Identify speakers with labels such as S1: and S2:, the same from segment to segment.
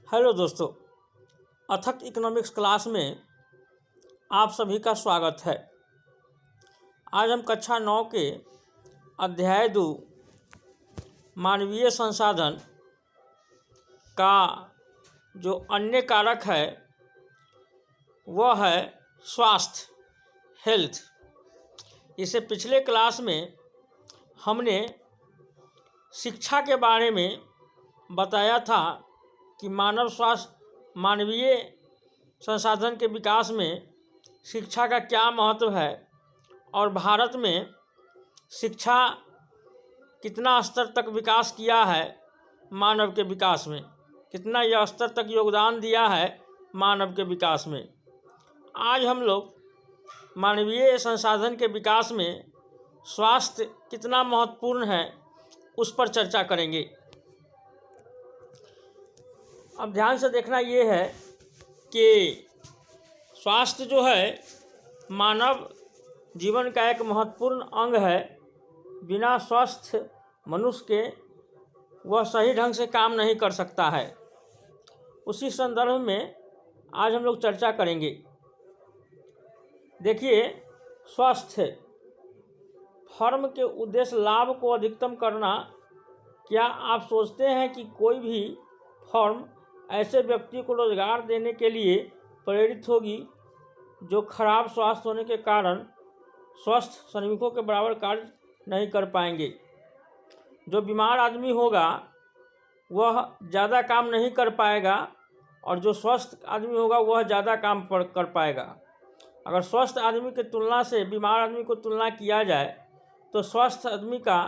S1: Hello दोस्तों, अथक economics class में आप सभी का स्वागत है। आज हम कक्षा 9 के अध्याय 2 मानवीय संसाधन का जो अन्य कारक है वह है स्वास्थ्य, हेल्थ। इसे पिछले क्लास में हमने शिक्षा के बारे में बताया था कि मानवीय संसाधन के विकास में शिक्षा का क्या महत्व है और भारत में शिक्षा कितना स्तर तक विकास किया है, मानव के विकास में कितना यह स्तर तक योगदान दिया है मानव के विकास में। आज हम लोग मानवीय संसाधन के विकास में स्वास्थ्य कितना महत्वपूर्ण है उस पर चर्चा करेंगे। अब ध्यान से देखना ये है कि स्वास्थ्य जो है मानव जीवन का एक महत्वपूर्ण अंग है। बिना स्वस्थ मनुष्य के वह सही ढंग से काम नहीं कर सकता है। उसी संदर्भ में आज हम लोग चर्चा करेंगे। देखिए, स्वास्थ्य फर्म के उद्देश्य लाभ को अधिकतम करना। क्या आप सोचते हैं कि कोई भी फर्म ऐसे व्यक्ति को रोजगार देने के लिए प्रेरित होगी जो खराब स्वास्थ्य होने के कारण स्वस्थ श्रमिकों के बराबर कार्य नहीं कर पाएंगे? जो बीमार आदमी होगा वह ज़्यादा काम नहीं कर पाएगा और जो स्वस्थ आदमी होगा वह ज़्यादा काम कर पाएगा। अगर स्वस्थ आदमी की तुलना से बीमार आदमी को तुलना किया जाए तो स्वस्थ आदमी का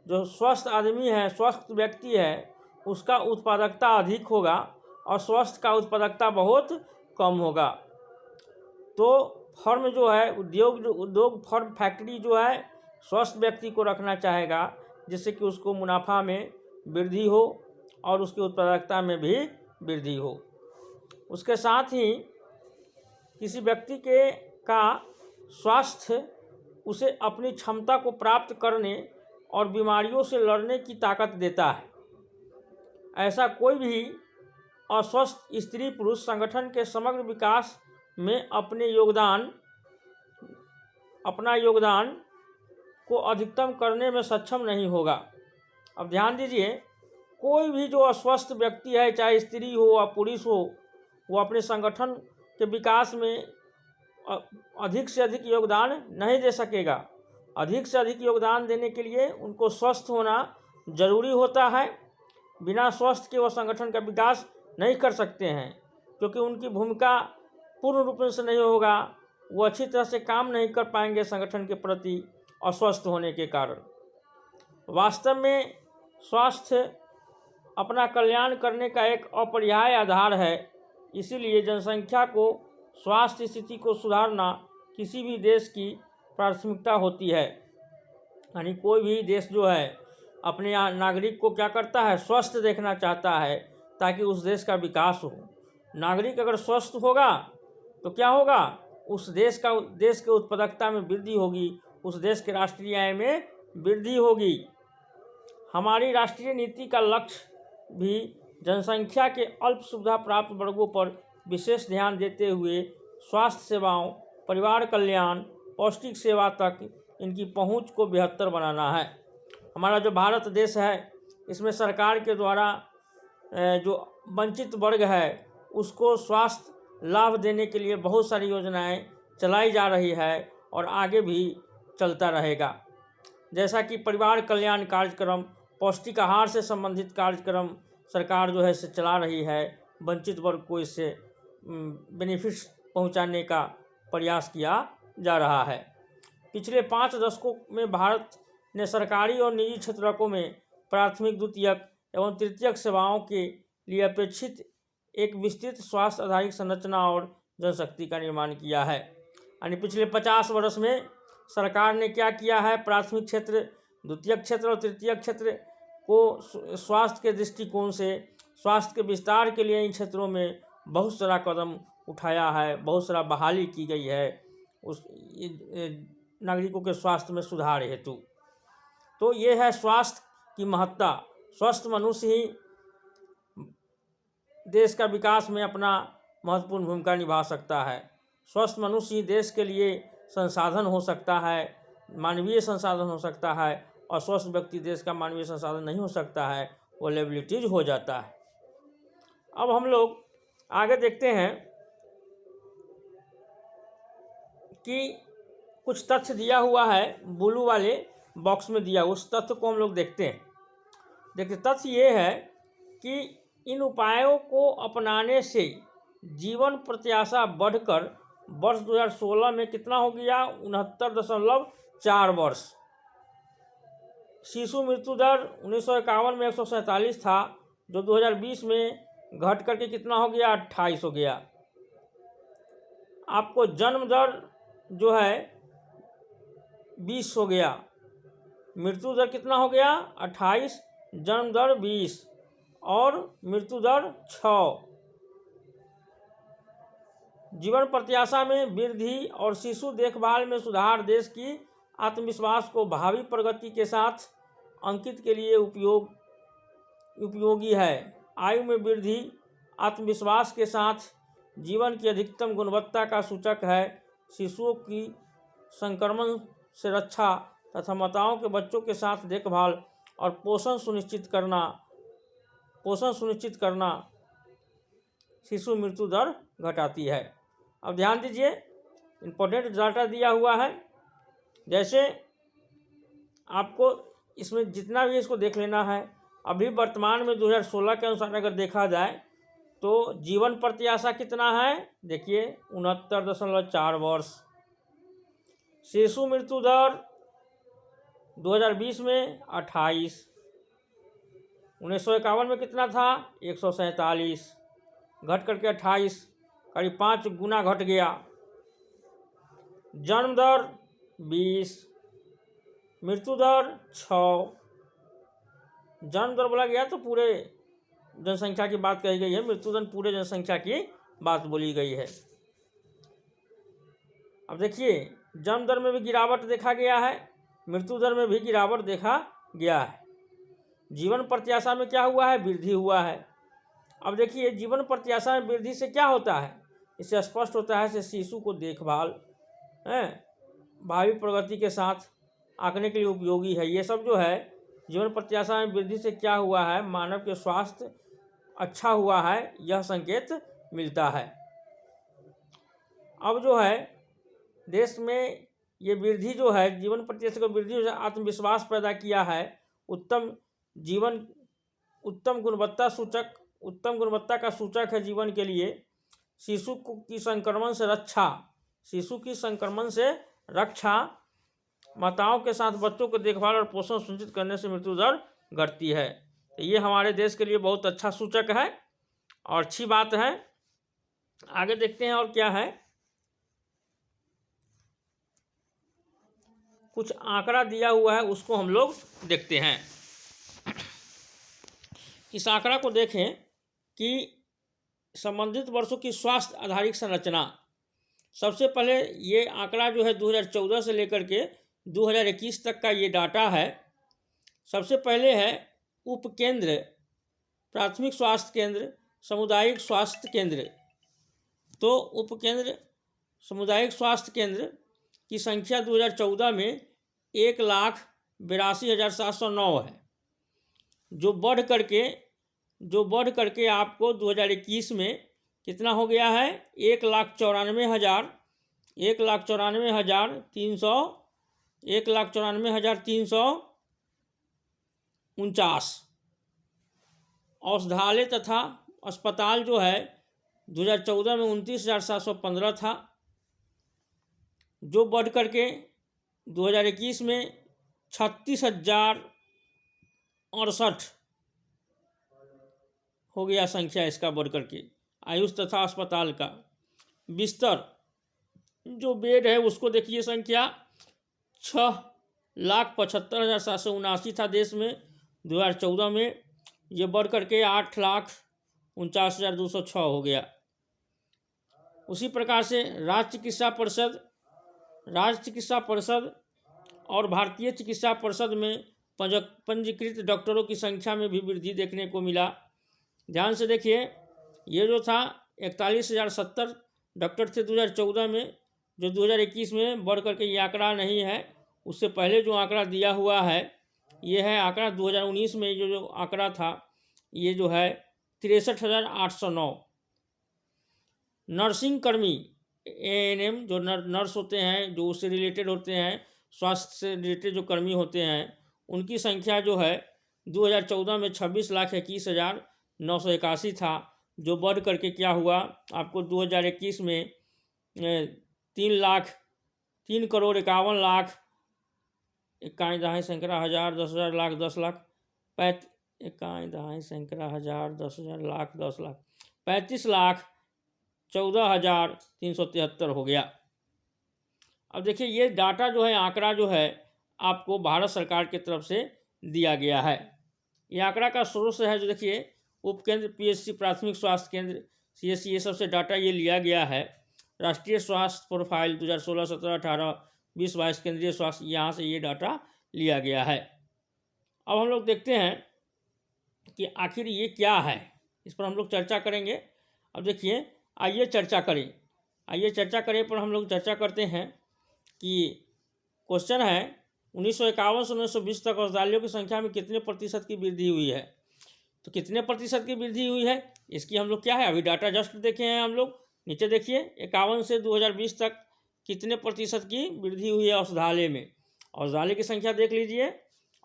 S1: जो स्वस्थ आदमी है, स्वस्थ व्यक्ति है, उसका उत्पादकता अधिक होगा और स्वस्थ का उत्पादकता बहुत कम होगा। तो फर्म जो है उद्योग फर्म फैक्ट्री जो है स्वस्थ व्यक्ति को रखना चाहेगा जिससे कि उसको मुनाफा में वृद्धि हो और उसकी उत्पादकता में भी वृद्धि हो। उसके साथ ही किसी व्यक्ति का स्वास्थ्य उसे अपनी क्षमता को प्राप्त करने और बीमारियों से लड़ने की ताकत देता है। ऐसा कोई भी अस्वस्थ स्त्री पुरुष संगठन के समग्र विकास में अपना योगदान को अधिकतम करने में सक्षम नहीं होगा। अब ध्यान दीजिए, कोई भी जो अस्वस्थ व्यक्ति है, चाहे स्त्री हो या पुरुष हो, वो अपने संगठन के विकास में अधिक से अधिक योगदान नहीं दे सकेगा। अधिक से अधिक योगदान देने के लिए उनको स्वस्थ होना जरूरी होता है। बिना स्वस्थ के वो संगठन का विकास नहीं कर सकते हैं क्योंकि उनकी भूमिका पूर्ण रूप से नहीं होगा। वो अच्छी तरह से काम नहीं कर पाएंगे संगठन के प्रति अस्वस्थ होने के कारण। वास्तव में स्वास्थ्य अपना कल्याण करने का एक अपरिहार्य आधार है। इसीलिए जनसंख्या को स्वास्थ्य स्थिति को सुधारना किसी भी देश की प्राथमिकता होती है। यानी कोई भी देश जो है अपने नागरिक को क्या करता है, स्वस्थ देखना चाहता है ताकि उस देश का विकास हो। नागरिक अगर स्वस्थ होगा तो क्या होगा, उस देश के उत्पादकता में वृद्धि होगी, उस देश के राष्ट्रीय आय में वृद्धि होगी। हमारी राष्ट्रीय नीति का लक्ष्य भी जनसंख्या के अल्प सुविधा प्राप्त वर्गों पर विशेष ध्यान देते हुए स्वास्थ्य सेवाओं, परिवार कल्याण, पौष्टिक सेवा तक इनकी पहुंच को बेहतर बनाना है। हमारा जो भारत देश है इसमें सरकार के द्वारा जो वंचित वर्ग है उसको स्वास्थ्य लाभ देने के लिए बहुत सारी योजनाएं चलाई जा रही है और आगे भी चलता रहेगा। जैसा कि परिवार कल्याण कार्यक्रम, पौष्टिक आहार से संबंधित कार्यक्रम सरकार जो है इसे चला रही है। वंचित वर्ग को इससे बेनिफिट्स पहुंचाने का प्रयास किया जा रहा है। पिछले 5 दशकों में भारत ने सरकारी और निजी क्षेत्रों में प्राथमिक, द्वितीयक एवं तृतीयक सेवाओं के लिए अपेक्षित एक विस्तृत स्वास्थ्य आधारित संरचना और जनशक्ति का निर्माण किया है। यानी पिछले 50 वर्ष में सरकार ने क्या किया है, प्राथमिक क्षेत्र, द्वितीयक क्षेत्र और तृतीयक क्षेत्र को स्वास्थ्य के दृष्टिकोण से स्वास्थ्य के विस्तार के लिए इन क्षेत्रों में बहुत सारा कदम उठाया है, बहुत सारा बहाली की गई है उस नागरिकों के स्वास्थ्य में सुधार हेतु। तो ये है स्वास्थ्य की महत्ता। स्वस्थ मनुष्य ही देश का विकास में अपना महत्वपूर्ण भूमिका निभा सकता है। स्वस्थ मनुष्य ही देश के लिए संसाधन हो सकता है, मानवीय संसाधन हो सकता है, और स्वस्थ व्यक्ति देश का मानवीय संसाधन नहीं हो सकता है, वो लायबिलिटीज हो जाता है। अब हम लोग आगे देखते हैं कि कुछ तथ्य दिया हुआ है ब्लू वाले बॉक्स में दिया, उस तथ्य को हम लोग देखते हैं। देखिए, तथ्य ये है कि इन उपायों को अपनाने से जीवन प्रत्याशा बढ़कर वर्ष 2016 में कितना हो गया, 69.4 वर्ष। शिशु मृत्यु दर 1951 में 147 था, जो 2020 में घट करके कितना हो गया, 28 हो गया। आपको जन्म दर जो है 20 हो गया, मृत्यु दर कितना हो गया, 28, जन्म दर 20 और मृत्यु दर 6। जीवन प्रत्याशा में वृद्धि और शिशु देखभाल में सुधार देश की आत्मविश्वास को भावी प्रगति के साथ अंकित के लिए उपयोगी है। आयु में वृद्धि आत्मविश्वास के साथ जीवन की अधिकतम गुणवत्ता का सूचक है। शिशुओं की संक्रमण से रक्षा तथा माताओं के बच्चों के साथ देखभाल और पोषण सुनिश्चित करना शिशु मृत्यु दर घटाती है। अब ध्यान दीजिए, इम्पोर्टेंट डाटा दिया हुआ है। जैसे आपको इसमें जितना भी इसको देख लेना है। अभी वर्तमान में 2016 के अनुसार अगर देखा जाए तो जीवन प्रत्याशा कितना है, देखिए 69.4 वर्ष। शिशु मृत्यु दर 2020 में 28, 1951 में कितना था, 147, घट करके 28, करीब 5 गुना घट गया। जन्म दर 20, मृत्यु दर 6। जन्म दर बोला गया तो पूरे जनसंख्या की बात कही गई है, मृत्यु दर पूरे जनसंख्या की बात बोली गई है। अब देखिए, जन्म दर में भी गिरावट देखा गया है, मृत्यु दर में भी गिरावट देखा गया है। जीवन प्रत्याशा में क्या हुआ है, वृद्धि हुआ है। अब देखिए, जीवन प्रत्याशा में वृद्धि से क्या होता है, इससे स्पष्ट होता है कि शिशु को देखभाल भावी प्रगति के साथ आंकने के लिए उपयोगी है। ये सब जो है जीवन प्रत्याशा में वृद्धि से क्या हुआ है, मानव के स्वास्थ्य अच्छा हुआ है, यह संकेत मिलता है। अब जो है देश में ये वृद्धि जो है, जीवन प्रत्याशा को वृद्धि जो आत्मविश्वास पैदा किया है, उत्तम गुणवत्ता का सूचक है जीवन के लिए। शिशु की संक्रमण से रक्षा, माताओं के साथ बच्चों को देखभाल और पोषण सुनिश्चित करने से मृत्यु दर घटती है। तो ये हमारे देश के लिए बहुत अच्छा सूचक है और अच्छी बात है। आगे देखते हैं और क्या है। कुछ आंकड़ा दिया हुआ है, उसको हम लोग देखते हैं। इस आंकड़ा को देखें कि संबंधित वर्षों की स्वास्थ्य आधारित संरचना। सबसे पहले ये आंकड़ा जो है 2014 से लेकर के 2021 तक का ये डाटा है। सबसे पहले है उपकेंद्र, प्राथमिक स्वास्थ्य केंद्र, सामुदायिक स्वास्थ्य केंद्र। तो उपकेंद्र सामुदायिक स्वास्थ्य केंद्र की संख्या 2014 में 1,82,709 है, जो बढ़ करके आपको 2021 में कितना हो गया है, 1,94,349। औषधालय तथा अस्पताल जो है 2014 में 29,715 था, जो बढ़ करके 2021 में 36,068 हो गया संख्या इसका बढ़ करके। आयुष तथा अस्पताल का बिस्तर जो बेड है उसको देखिए, संख्या 6,75,779 था देश में 2014 में, ये बढ़ करके 8,49,206 हो गया। उसी प्रकार से राज्य चिकित्सा परिषद और भारतीय चिकित्सा परिषद में पंजीकृत डॉक्टरों की संख्या में भी वृद्धि देखने को मिला। ध्यान से देखिए, ये जो था 41,070 डॉक्टर थे 2014 में, जो 2021 में बढ़ करके ये आंकड़ा नहीं है। उससे पहले जो आंकड़ा दिया हुआ है ये है आंकड़ा 2019 में जो आंकड़ा था ये जो है 63,809। नर्सिंग कर्मी ANM जो नर्स होते हैं, जो उससे रिलेटेड होते हैं, स्वास्थ्य से रिलेटेड जो कर्मी होते हैं, उनकी संख्या जो है 2014 में 26,21,981 था, जो बढ़ करके क्या हुआ आपको 2021 में 3,51,51,00,000 इक्यावन दहाई सैकड़ा हज़ार 10,000 लाख 10,00,000 इक्यावन दहाई सैकड़ा हज़ार 10,000 लाख 10,00,000 35,14,373 हो गया। अब देखिए ये डाटा जो है, आंकड़ा जो है आपको भारत सरकार की तरफ से दिया गया है। ये आंकड़ा का स्रोत है जो देखिए उपकेंद्र, PHC प्राथमिक स्वास्थ्य केंद्र, CSC, ये सबसे डाटा ये लिया गया है। राष्ट्रीय स्वास्थ्य प्रोफाइल 2016, 17, 18, 20, 22 केंद्रीय स्वास्थ्य, यहाँ से ये डाटा लिया गया है। अब हम लोग देखते हैं कि आखिर ये क्या है, इस पर हम लोग चर्चा करेंगे। अब देखिए आइए चर्चा करें पर हम लोग चर्चा करते हैं कि क्वेश्चन है 1951 से 1920 तक औषधालयों की संख्या में कितने प्रतिशत की वृद्धि हुई है। तो कितने प्रतिशत की वृद्धि हुई है इसकी हम लोग क्या है अभी डाटा जस्ट देखे हैं हम लोग। नीचे देखिए 51 से 2020 तक कितने प्रतिशत की वृद्धि हुई है औषधालय में। औषधालय की संख्या देख लीजिए।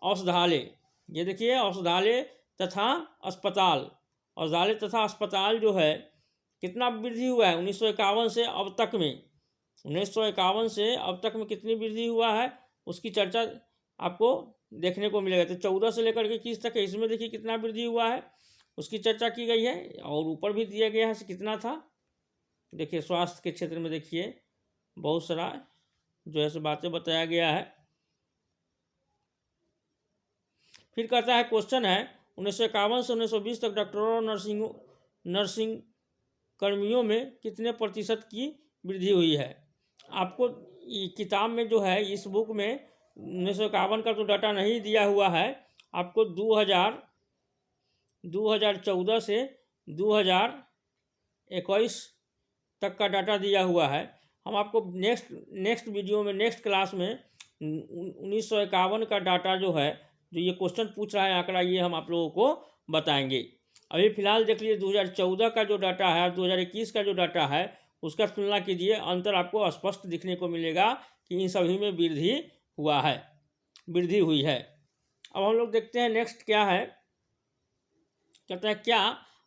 S1: औषधालय ये देखिए, औषधालय तथा अस्पताल, औषधालय तथा अस्पताल जो है कितना वृद्धि हुआ है 1951 से अब तक में। 1951 से अब तक में कितनी वृद्धि हुआ है उसकी चर्चा आपको देखने को मिलेगा। तो 14 से लेकर के 21 तक है, इसमें देखिए कितना वृद्धि हुआ है उसकी चर्चा की गई है, और ऊपर भी दिया गया है कितना था। देखिए स्वास्थ्य के क्षेत्र में देखिए बहुत सारा जो है बातें बताया गया है। फिर कहता है क्वेश्चन है 1951 से 1920 तक डॉक्टरों और नर्सिंग कर्मियों में कितने प्रतिशत की वृद्धि हुई है। आपको किताब में जो है इस बुक में 1951 का तो डाटा नहीं दिया हुआ है, आपको 2014 से 2021 तक का डाटा दिया हुआ है। हम आपको नेक्स्ट वीडियो में, नेक्स्ट क्लास में 1951 का डाटा जो है, जो ये क्वेश्चन पूछ रहा है आंकड़ा, ये हम आप लोगों को बताएंगे। अभी फिलहाल देख लीजिए 2014 का जो डाटा है और 2021 का जो डाटा है उसका तुलना कीजिए, अंतर आपको स्पष्ट दिखने को मिलेगा कि इन सभी में वृद्धि हुई है। अब हम लोग देखते हैं नेक्स्ट क्या है। कहता है क्या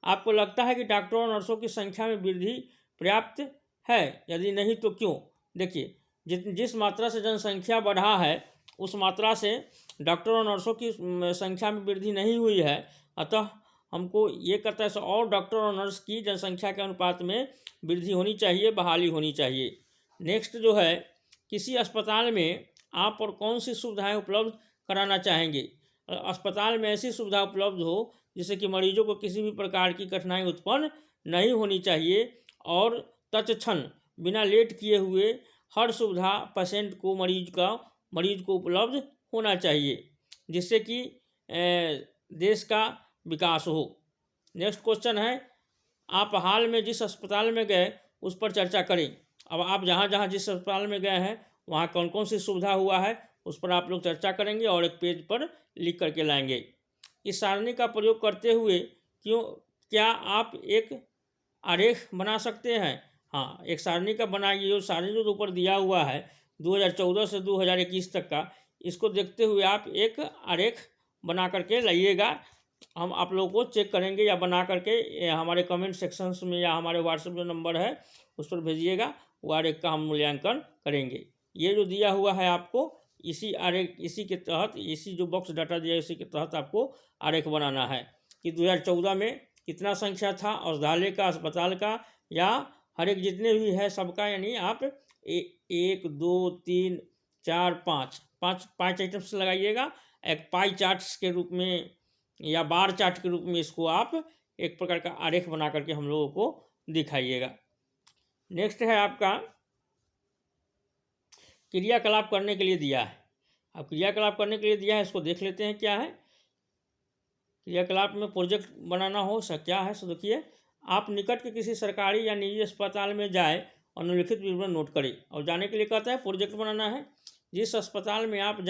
S1: आपको लगता है कि डॉक्टरों और नर्सों की संख्या में वृद्धि पर्याप्त है, यदि नहीं तो क्यों। देखिए जिस मात्रा से जनसंख्या बढ़ा है उस मात्रा से डॉक्टरों और नर्सों की संख्या में वृद्धि नहीं हुई है, अतः हमको ये कहता है और डॉक्टर और नर्स की जनसंख्या के अनुपात में वृद्धि होनी चाहिए, बहाली होनी चाहिए। नेक्स्ट जो है किसी अस्पताल में आप और कौन सी सुविधाएं उपलब्ध कराना चाहेंगे। अस्पताल में ऐसी सुविधा उपलब्ध हो जिससे कि मरीजों को किसी भी प्रकार की कठिनाई उत्पन्न नहीं होनी चाहिए, और तत्क्षण बिना लेट किए हुए हर सुविधा पेशेंट को, मरीज को उपलब्ध होना चाहिए, जिससे कि देश का विकास हो। नेक्स्ट क्वेश्चन है आप हाल में जिस अस्पताल में गए उस पर चर्चा करें। अब आप जहाँ जिस अस्पताल में गए हैं वहाँ कौन कौन सी सुविधा हुआ है उस पर आप लोग चर्चा करेंगे और एक पेज पर लिख करके लाएंगे। इस सारणी का प्रयोग करते हुए क्या आप एक आरेख बना सकते हैं। हाँ, एक सारणी का बनाइए। जो सारणी जो ऊपर दिया हुआ है 2014 से 2021 तक का, इसको देखते हुए आप एक आरेख बना करके लाइएगा। हम आप लोगों को चेक करेंगे या बना करके हमारे कमेंट सेक्शंस में या हमारे व्हाट्सएप जो नंबर है उस पर भेजिएगा, वो आरेख का हम मूल्यांकन करेंगे। ये जो दिया हुआ है आपको इसी आरेख, इसी के तहत, इसी जो बॉक्स डाटा दिया है इसी के तहत आपको आरेख बनाना है कि 2014 में कितना संख्या था औषधालय का, अस्पताल का, या हर एक जितने भी है सबका। यानी आप 1 2 3 4 5 आइटम्स लगाइएगा। एक पाई चार्ट्स के रूप में या बार चार्ट के रूप में इसको आप एक प्रकार का आरेख बना करके हम लोगों को दिखाइएगा। नेक्स्ट है आपका क्रियाकलाप करने के लिए दिया है। अब क्रियाकलाप करने के लिए दिया है, इसको देख लेते हैं क्या है। क्रियाकलाप में प्रोजेक्ट बनाना हो क्या है। सो देखिए आप निकट के किसी सरकारी या निजी अस्पताल में जाएं और निम्नलिखित विवरण नोट करें। और जाने के लिए कहता है प्रोजेक्ट बनाना है। जिस अस्पताल में आप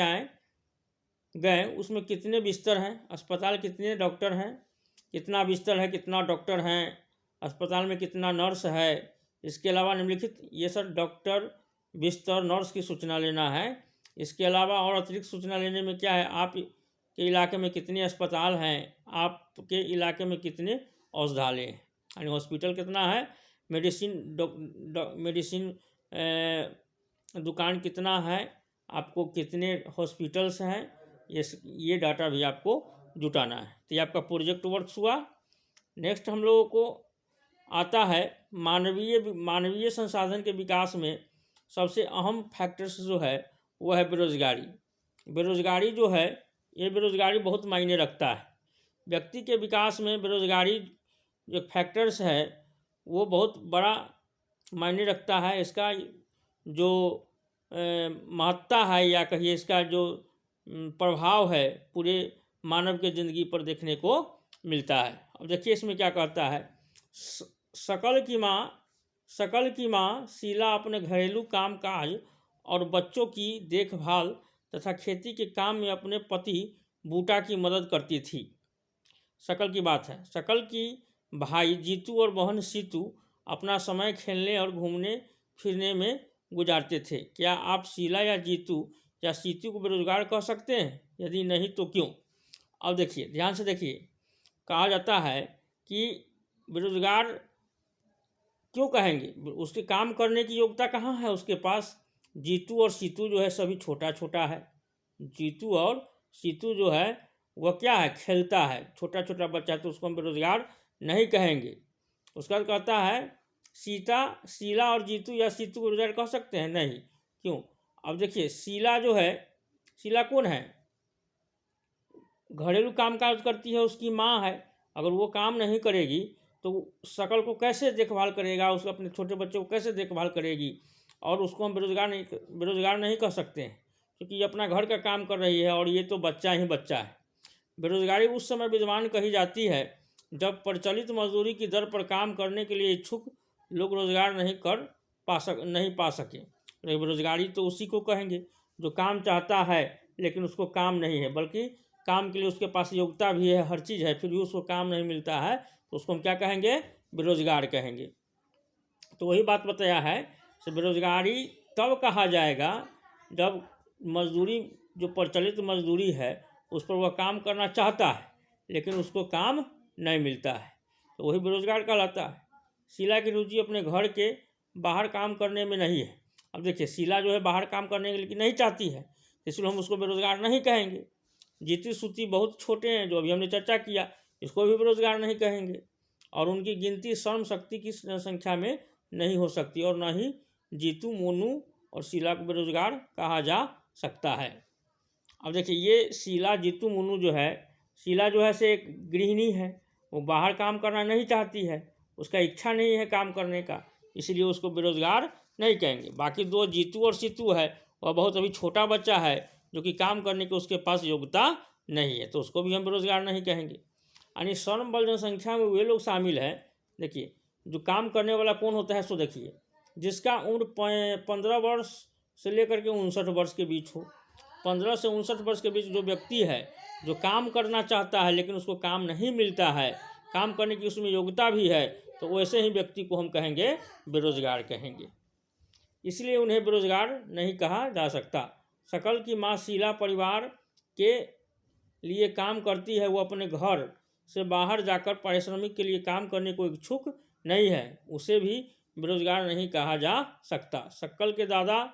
S1: गए उसमें कितने बिस्तर हैं, अस्पताल कितने डॉक्टर हैं, कितना बिस्तर है, कितना डॉक्टर हैं, अस्पताल में कितना नर्स है। इसके अलावा निम्नलिखित ये सब डॉक्टर, बिस्तर, नर्स की सूचना लेना है। इसके अलावा और अतिरिक्त सूचना लेने में क्या है, आप के इलाके में कितने अस्पताल हैं, आपके इलाके में कितने औषधालय हैं, यानी हॉस्पिटल कितना है, मेडिसिन दुकान कितना है, आपको कितने हॉस्पिटल्स हैं, ये डाटा भी आपको जुटाना है। तो ये आपका प्रोजेक्ट वर्क्स हुआ। नेक्स्ट हम लोगों को आता है मानवीय संसाधन के विकास में सबसे अहम फैक्टर्स जो है वो है बेरोजगारी। बेरोजगारी जो है ये बेरोजगारी बहुत मायने रखता है। व्यक्ति के विकास में बेरोजगारी जो फैक्टर्स है वो बहुत बड़ा मायने रखता है। इसका जो महत्ता है या कहिए इसका जो प्रभाव है पूरे मानव के ज़िंदगी पर देखने को मिलता है। अब देखिए इसमें क्या कहता है, सकल की माँ शीला अपने घरेलू कामकाज और बच्चों की देखभाल तथा खेती के काम में अपने पति बूटा की मदद करती थी। शकल की बात है। शकल की भाई जीतू और बहन सीतू अपना समय खेलने और घूमने फिरने में गुजारते थे। क्या आप शीला या जीतू या सीतू को बेरोजगार कह सकते हैं? यदि नहीं तो क्यों? अब देखिए, ध्यान से देखिए, कहा जाता है कि बेरोजगार क्यों कहेंगे, उसके काम करने की योग्यता कहाँ है उसके पास। जीतू और सीतू जो है सभी छोटा छोटा है। जीतू और सीतू जो है वह क्या है, खेलता है, छोटा छोटा बच्चा है, तो उसको हम बेरोजगार नहीं कहेंगे। उसका कहता है शीला और जीतू या सीतू को बेरोजगार कह सकते हैं? नहीं। क्यों? अब देखिए, शीला जो है, शीला कौन है, घरेलू कामकाज करती है, उसकी माँ है। अगर वो काम नहीं करेगी तो शकल को कैसे देखभाल करेगा, उसको अपने छोटे बच्चे को कैसे देखभाल करेगी, और उसको हम बेरोजगार नहीं कह सकते हैं, क्योंकि ये अपना घर का काम कर रही है और ये तो बच्चा ही बच्चा है। बेरोजगारी उस समय विद्यमान कही जाती है जब प्रचलित मजदूरी की दर पर काम करने के लिए इच्छुक लोग रोजगार नहीं पा सके। बेरोजगारी तो उसी को कहेंगे जो काम चाहता है लेकिन उसको काम नहीं है, बल्कि काम के लिए उसके पास योग्यता भी है, हर चीज़ है, फिर भी उसको काम नहीं मिलता है, तो उसको हम क्या कहेंगे, बेरोजगार कहेंगे। तो वही बात बताया है कि बेरोजगारी तब कहा जाएगा जब मजदूरी, जो प्रचलित मजदूरी है उस पर वह काम करना चाहता है लेकिन उसको काम नहीं मिलता है, तो वही बेरोजगार कहलाता है। शीला की रुचि अपने घर के बाहर काम करने में नहीं है। अब देखिए, शीला जो है बाहर काम करने के लिए नहीं चाहती है, इसलिए हम उसको बेरोजगार नहीं कहेंगे। जीती सूती बहुत छोटे हैं, जो अभी हमने चर्चा किया, इसको भी बेरोजगार नहीं कहेंगे। और उनकी गिनती श्रम शक्ति की संख्या में नहीं हो सकती, और न ही जीतू, मोनू और शीला को बेरोजगार कहा जा सकता है। अब देखिए, ये शीला, जीतू, मोनू जो है, शीला जो है से एक गृहिणी है, वो बाहर काम करना नहीं चाहती है, उसका इच्छा नहीं है काम करने का, इसलिए उसको बेरोजगार नहीं कहेंगे। बाकी दो जीतू और सीतू है, वह बहुत अभी छोटा बच्चा है जो कि काम करने की उसके पास योग्यता नहीं है, तो उसको भी हम बेरोजगार नहीं कहेंगे। यानी श्रम बल जनसंख्या में वे लोग शामिल हैं। देखिए, जो काम करने वाला कौन होता है, सो देखिए, जिसका उम्र 15 वर्ष से लेकर के 59 वर्ष के बीच हो। 15 से 59 वर्ष के बीच जो व्यक्ति है जो काम करना चाहता है लेकिन उसको काम नहीं मिलता है, काम करने की उसमें योग्यता भी है, तो वैसे ही व्यक्ति को हम कहेंगे बेरोजगार कहेंगे, इसलिए उन्हें बेरोजगार नहीं कहा जा सकता। शकल की माँ शीला परिवार के लिए काम करती है, वो अपने घर से बाहर जाकर पारिश्रमिक के लिए काम करने को इच्छुक नहीं है, उसे भी बेरोजगार नहीं कहा जा सकता। शकल के दादा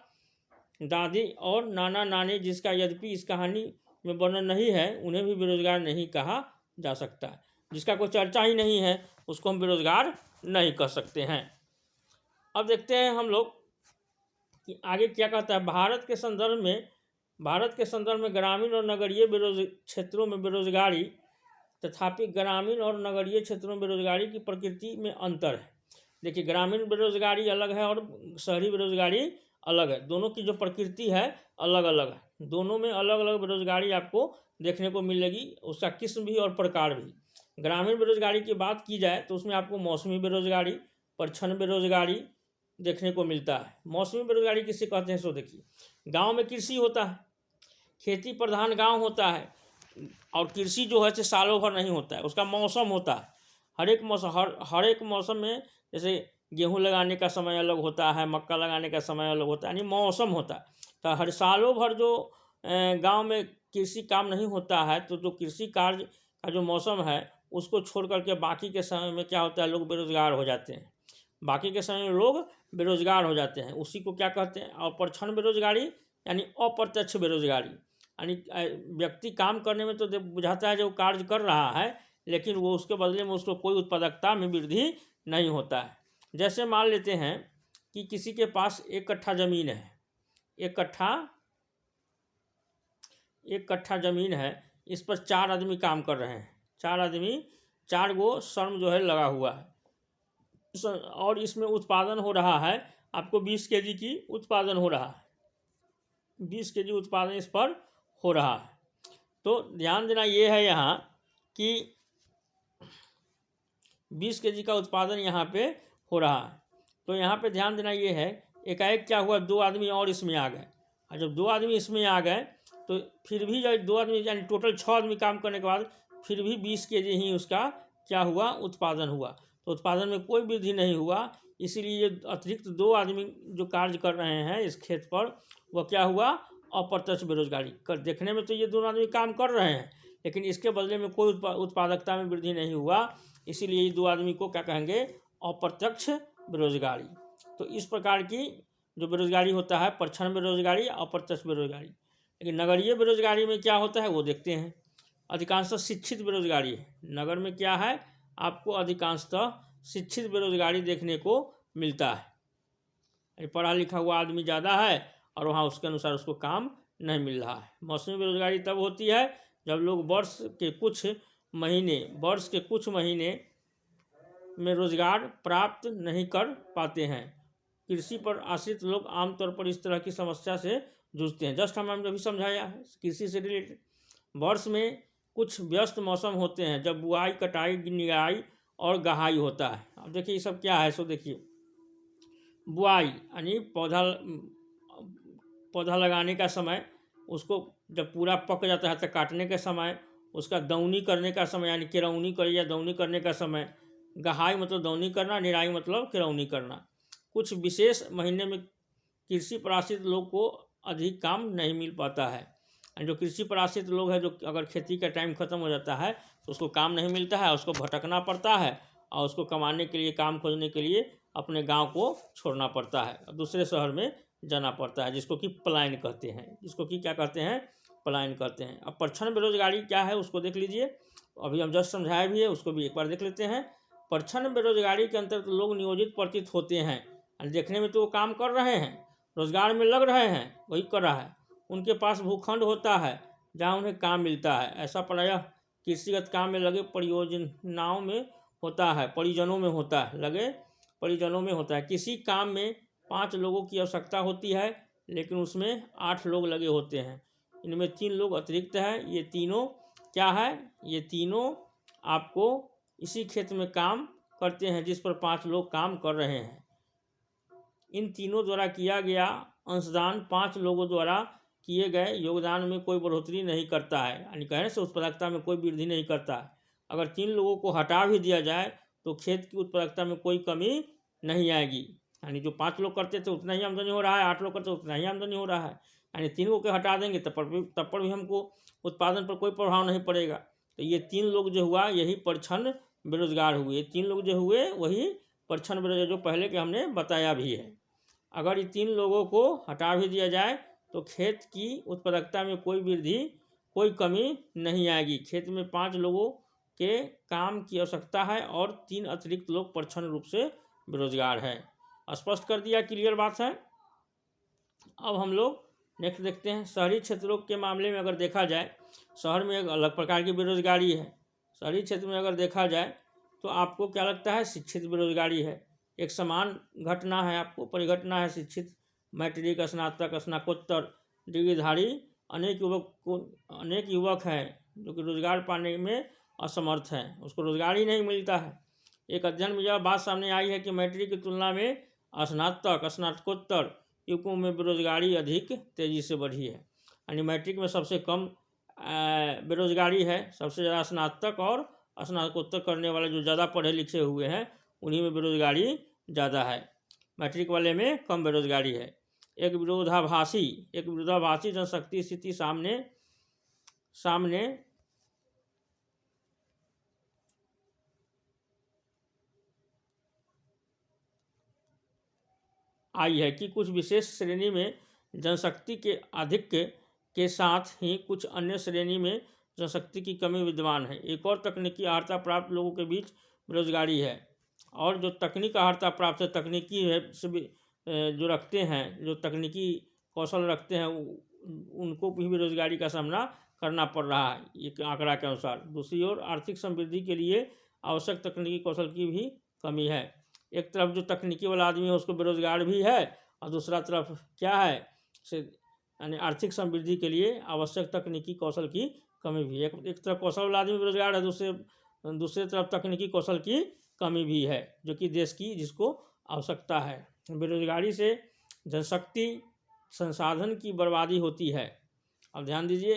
S1: दादी और नाना नानी, जिसका यद्यपि इस कहानी में वर्णन नहीं है, उन्हें भी बेरोजगार नहीं कहा जा सकता। जिसका कोई चर्चा ही नहीं है उसको हम बेरोजगार नहीं कह सकते हैं। अब देखते हैं हम लोग कि आगे क्या कहता है। भारत के संदर्भ में ग्रामीण और नगरीय क्षेत्रों में बेरोजगारी, तथापि ग्रामीण और नगरीय क्षेत्रों में बेरोजगारी की प्रकृति में अंतर है। देखिए, ग्रामीण बेरोजगारी अलग है और शहरी बेरोजगारी अलग है, दोनों की जो प्रकृति है अलग अलग है, दोनों में अलग अलग बेरोजगारी आपको देखने को मिलेगी, उसका किस्म भी और प्रकार भी। ग्रामीण बेरोजगारी की बात की जाए तो उसमें आपको मौसमी बेरोजगारी, परछन बेरोजगारी देखने को मिलता है। मौसमी बेरोजगारी किसे कहते हैं सो देखिए, गांव में कृषि होता है, खेती प्रधान गांव होता है, और कृषि जो है से सालों भर नहीं होता है, उसका मौसम होता है। हर एक मौसम में, जैसे गेहूं लगाने का समय अलग होता है, मक्का लगाने का समय अलग होता है, यानी मौसम होता है। तो हर सालों भर जो गांव में कृषि काम नहीं होता है, तो जो कृषि कार्य का जो मौसम है उसको छोड़ करके बाकी के समय में क्या होता है, लोग बेरोजगार हो जाते हैं। बाकी के समय में लोग बेरोजगार हो जाते हैं, उसी को क्या कहते हैं। और परछन बेरोजगारी यानी अप्रत्यक्ष बेरोजगारी, यानी व्यक्ति काम करने में तो बुझाता है जो कार्य कर रहा है, लेकिन वो उसके बदले में उसको कोई उत्पादकता में वृद्धि नहीं होता है। जैसे मान लेते हैं कि किसी के पास 1 कट्ठा ज़मीन है, 1 कट्ठा ज़मीन है, इस पर 4 आदमी काम कर रहे हैं। 4 आदमी, 4 गो श्रम जो है लगा हुआ है, और इसमें उत्पादन हो रहा है आपको 20 केजी की उत्पादन हो रहा है, 20 केजी उत्पादन इस पर हो रहा है। तो ध्यान देना ये है यहाँ कि 20 केजी का उत्पादन यहाँ पे हो रहा है। तो यहाँ पे ध्यान देना ये है, एकाएक क्या हुआ, 2 आदमी और इसमें आ गए, और जब 2 आदमी इसमें आ गए तो फिर भी जब 2 आदमी यानी टोटल 6 आदमी काम करने के बाद फिर भी 20 केजी ही उसका क्या हुआ, उत्पादन हुआ। तो उत्पादन में कोई वृद्धि नहीं हुआ, इसीलिए ये अतिरिक्त 2 आदमी जो कार्य कर रहे हैं इस खेत पर, वह क्या हुआ, अप्रत्यक्ष बेरोजगारी कर। देखने में तो ये 2 आदमी काम कर रहे हैं, लेकिन इसके बदले में कोई उत्पादकता में वृद्धि नहीं हुआ, इसीलिए ये 2 आदमी को क्या कहेंगे, अप्रत्यक्ष बेरोजगारी। तो इस प्रकार की जो बेरोजगारी होता है, परछन बेरोजगारी, अप्रत्यक्ष बेरोजगारी। लेकिन नगरीय बेरोजगारी में क्या होता है वो देखते हैं। अधिकांशतः शिक्षित बेरोजगारी है, नगर में क्या है, आपको अधिकांशतः शिक्षित बेरोजगारी देखने को मिलता है। पढ़ा लिखा हुआ आदमी ज़्यादा है और वहाँ उसके अनुसार उसको काम नहीं मिल रहा है। मौसमी बेरोजगारी तब होती है जब लोग वर्ष के कुछ महीने में रोजगार प्राप्त नहीं कर पाते हैं। कृषि पर आश्रित लोग आमतौर पर इस तरह की समस्या से जूझते हैं। जस्ट हमने अभी समझाया है कृषि से रिलेटेड। वर्ष में कुछ व्यस्त मौसम होते हैं जब बुआई, कटाई, निराई और गहाई होता है। अब देखिए ये सब क्या है, सो देखिए, बुआई यानी पौधा लगाने का समय, उसको जब पूरा पक जाता है तो काटने का समय, उसका दौनी करने का समय यानी किरौनी कर या दौनी करने का समय, गहाई मतलब दौनी करना, निराई मतलब किरौनी करना। कुछ विशेष महीने में कृषि पर आश्रित लोग को अधिक काम नहीं मिल पाता है। जो कृषि पर आश्रित लोग हैं, जो अगर खेती का टाइम ख़त्म हो जाता है तो उसको काम नहीं मिलता है, उसको भटकना पड़ता है और उसको कमाने के लिए, काम खोजने के लिए अपने गांव को छोड़ना पड़ता है, दूसरे शहर में जाना पड़ता है, जिसको कि पलायन कहते हैं, पलायन कहते हैं। अब परछन बेरोजगारी क्या है उसको देख लीजिए, अभी हम जस्ट समझाया भी है, उसको भी एक बार देख लेते हैं। परछन बेरोजगारी के अंतर्गत लोग नियोजित प्रतीत होते हैं, देखने में तो वो काम कर रहे हैं, रोजगार में लग रहे हैं, वही कर रहा है, उनके पास भूखंड होता है जहाँ उन्हें काम मिलता है। ऐसा प्रायः कृषिगत काम में लगे परियोजनाओं में होता है, परिजनों में होता है। किसी काम में 5 लोगों की आवश्यकता होती है, लेकिन उसमें 8 लोग लगे होते हैं। इनमें 3 लोग अतिरिक्त हैं। ये तीनों क्या है, ये तीनों आपको इसी क्षेत्र में काम करते हैं जिस पर 5 लोग काम कर रहे हैं। इन तीनों द्वारा किया गया अंशदान 5 लोगों द्वारा किए गए योगदान में कोई बढ़ोतरी नहीं करता है, यानी कहने से उत्पादकता में कोई वृद्धि नहीं करता है। अगर 3 लोगों को हटा भी दिया जाए तो खेत की उत्पादकता में कोई कमी नहीं आएगी, यानी जो 5 लोग करते थे उतना ही आमदनी हो रहा है, 8 लोग करते उतना ही आमदनी हो रहा है, यानी 3 लोग को हटा देंगे तब पर भी हमको उत्पादन पर कोई प्रभाव नहीं पड़ेगा। तो ये 3 लोग जो हुआ यही परछन बेरोजगार हुए, 3 लोग जो हुए वही परछन बेरोजगार, जो पहले के हमने बताया भी है। अगर ये 3 लोगों को हटा भी दिया जाए तो खेत की उत्पादकता में कोई वृद्धि, कोई कमी नहीं आएगी। खेत में 5 लोगों के काम की आवश्यकता है और 3 अतिरिक्त लोग परछन रूप से बेरोजगार है। स्पष्ट कर दिया, क्लियर बात है। अब हम लोग नेक्स्ट देखते हैं। शहरी क्षेत्रों के मामले में अगर देखा जाए, शहर में एक अलग प्रकार की बेरोजगारी है। शहरी क्षेत्र में अगर देखा जाए तो आपको क्या लगता है, शिक्षित बेरोजगारी है। एक समान घटना है, आपको परिघटना है। शिक्षित, मैट्रिक, स्नातक, स्नातकोत्तर डिग्रीधारी अनेक युवक हैं जो कि रोजगार पाने में असमर्थ है, उसको रोजगार ही नहीं मिलता है। एक अध्ययन में यह बात सामने आई है कि मैट्रिक की तुलना में स्नातक स्नातकोत्तर युवकों में बेरोजगारी अधिक तेजी से बढ़ी है। यानी मैट्रिक में सबसे कम बेरोजगारी है, सबसे ज़्यादा स्नातक और स्नातकोत्तर करने वाले जो ज़्यादा पढ़े लिखे हुए हैं उन्हीं में बेरोजगारी ज़्यादा है, मैट्रिक वाले में कम बेरोजगारी है। एक विरोधाभासी जनशक्ति स्थिति सामने आई है कि कुछ विशेष श्रेणी में जनशक्ति के अधिक के साथ ही कुछ अन्य श्रेणी में जनशक्ति की कमी विद्यमान है। एक और तकनीकी अर्हता प्राप्त लोगों के बीच बेरोजगारी है, और जो तकनीक अर्हता प्राप्त है, तकनीकी है जो रखते हैं, जो तकनीकी कौशल रखते हैं, उनको भी बेरोजगारी का सामना करना पड़ रहा है एक आंकड़ा के अनुसार। दूसरी ओर आर्थिक समृद्धि के लिए आवश्यक तकनीकी कौशल की भी कमी है। एक तरफ जो तकनीकी वाला आदमी है उसको बेरोजगार भी है, और दूसरा तरफ क्या है, यानी आर्थिक समृद्धि के लिए आवश्यक तकनीकी कौशल की कमी भी है। एक तरफ कौशल वाला आदमी बेरोजगार है, दूसरे तरफ तकनीकी कौशल की कमी भी है, जो कि देश की जिसको आवश्यकता है। बेरोजगारी से जनशक्ति संसाधन की बर्बादी होती है। अब ध्यान दीजिए,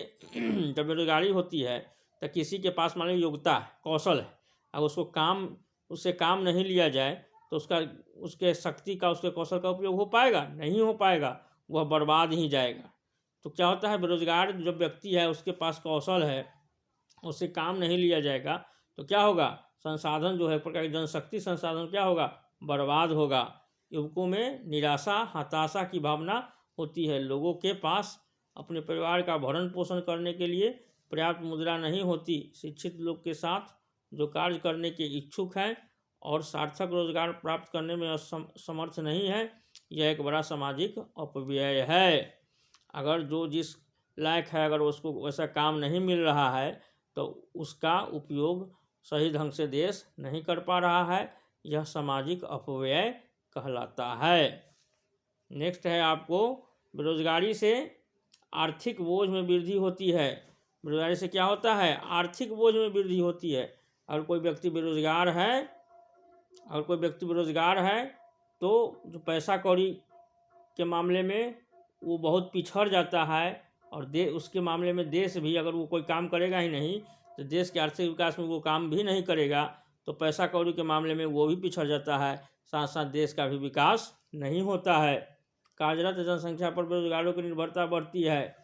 S1: जब बेरोजगारी होती है तो किसी के पास मान लीजिए योग्यता कौशल है, अब उससे काम नहीं लिया जाए तो उसके शक्ति का, उसके कौशल का उपयोग हो पाएगा? नहीं हो पाएगा, वह बर्बाद ही जाएगा। तो क्या होता है, बेरोजगार जो व्यक्ति है उसके पास कौशल है, उससे काम नहीं लिया जाएगा तो क्या होगा, संसाधन जो है, प्रकार की जनशक्ति संसाधन क्या होगा, बर्बाद होगा। युवकों में निराशा हताशा की भावना होती है। लोगों के पास अपने परिवार का भरण पोषण करने के लिए पर्याप्त मुद्रा नहीं होती। शिक्षित लोग के साथ जो कार्य करने के इच्छुक हैं और सार्थक रोजगार प्राप्त करने में समर्थ नहीं है, यह एक बड़ा सामाजिक अपव्यय है। अगर जो जिस लायक है, अगर उसको वैसा काम नहीं मिल रहा है तो उसका उपयोग सही ढंग से देश नहीं कर पा रहा है, यह सामाजिक अपव्यय कहलाता है। नेक्स्ट है आपको, बेरोजगारी से आर्थिक बोझ में वृद्धि होती है। बेरोजगारी से क्या होता है, आर्थिक बोझ में वृद्धि होती है। अगर कोई व्यक्ति बेरोजगार है तो जो पैसा कौड़ी के मामले में वो बहुत पिछड़ जाता है, और उसके मामले में देश भी, अगर वो कोई काम करेगा ही नहीं तो देश के आर्थिक विकास में वो काम भी नहीं करेगा, तो पैसा कौड़ी के मामले में वो भी पिछड़ जाता है, साथ साथ देश का भी विकास नहीं होता है। कार्यरत जनसंख्या पर बेरोजगारों की निर्भरता बढ़ती है।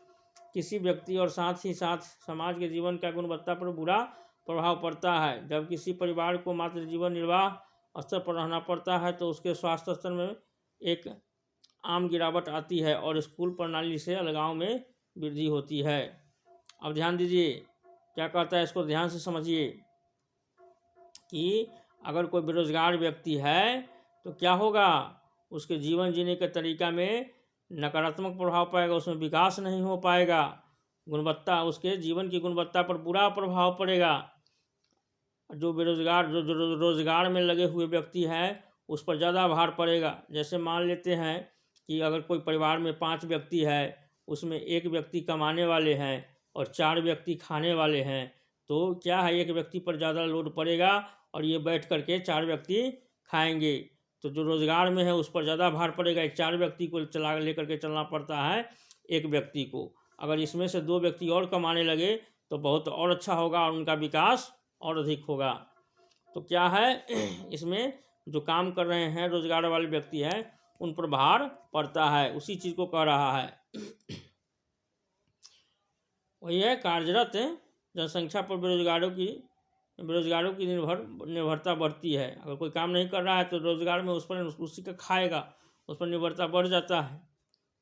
S1: किसी व्यक्ति और साथ ही साथ समाज के जीवन का गुणवत्ता पर बुरा प्रभाव पड़ता है। जब किसी परिवार को मात्र जीवन निर्वाह स्तर पर रहना पड़ता है तो उसके स्वास्थ्य स्तर में एक आम गिरावट आती है और स्कूल प्रणाली से अलगाव में वृद्धि होती है। अब ध्यान दीजिए क्या कहता है, इसको ध्यान से समझिए कि अगर कोई बेरोजगार व्यक्ति है तो क्या होगा, उसके जीवन जीने के तरीका में नकारात्मक प्रभाव पड़ेगा, उसमें विकास नहीं हो पाएगा, उसके जीवन की गुणवत्ता पर बुरा प्रभाव पड़ेगा। जो रोजगार में लगे हुए व्यक्ति हैं उस पर ज़्यादा भार पड़ेगा। जैसे मान लेते हैं कि अगर कोई परिवार में 5 व्यक्ति है, उसमें 1 व्यक्ति कमाने वाले हैं और 4 व्यक्ति खाने वाले हैं, तो क्या है, 1 व्यक्ति पर ज़्यादा लोड पड़ेगा और ये बैठ करके 4 व्यक्ति खाएंगे। तो जो रोजगार में है उस पर ज़्यादा भार पड़ेगा, 4 व्यक्ति को लेकर के चलना पड़ता है 1 व्यक्ति को। अगर इसमें से 2 व्यक्ति और कमाने लगे तो बहुत और अच्छा होगा और उनका विकास और अधिक होगा। तो क्या है, इसमें जो काम कर रहे हैं रोजगार वाले व्यक्ति हैं उन पर भार पड़ता है, उसी चीज़ को कह रहा है। वही है, कार्यरत जनसंख्या पर बेरोजगारों की निर्भरता बढ़ती है। अगर कोई काम नहीं कर रहा है तो रोजगार में उसी का खाएगा, उस पर निर्भरता बढ़ जाता है।